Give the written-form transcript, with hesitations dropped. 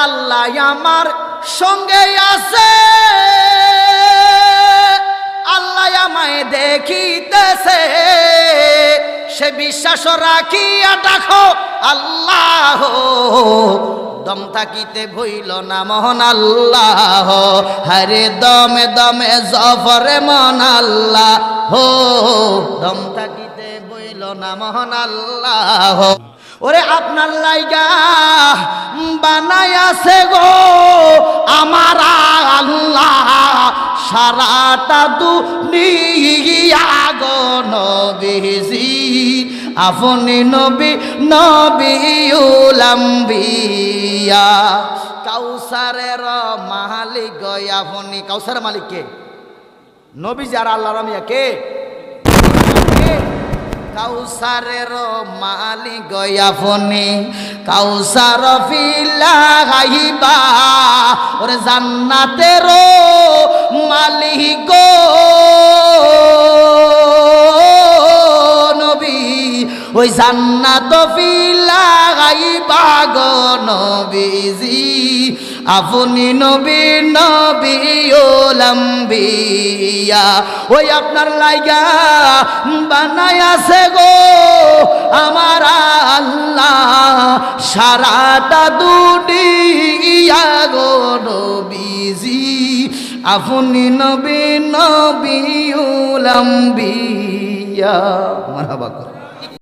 আল্লাহ আমার সঙ্গে আছে, আল্লাহ আমায় দেখিতেছে, সে বিশ্বাস রাখিয়া ডাকো আল্লাহ, দম থাকিতে ভইল না মহান আল্লাহ, হরে দমে দমে জফরে মন আল্লাহ, দম থাকিতে ভইল না মহান আল্লাহ। ওরে আপনার লাইগা বানাইয়াছে গো আমার আল্লাহ সারাটা দুনিয়া গো নবীজি, আপনি নবী নবীউল আম্বিয়া। কাউসারের মালিক গো আপনি। কাউসারের মালিক কে? নবীজি আর আল্লাহর মিয়া কে? কাউসারের মালিক গো আপনি, কাউসার ফিলাইবা ওরে জান্নাতের মালিক গো নবী, ওই জান্নাত ফিলাইবা গো নবীজি, আপনি নবী নবীউল আম্বিয়া। ওই আপনার লাইগা বানাইয়াছে গো আমার আল্লাহ সারাটা দুনিয়া গো নবীজি, আপনি নবী নবীউল আম্বিয়া। মারহাবা।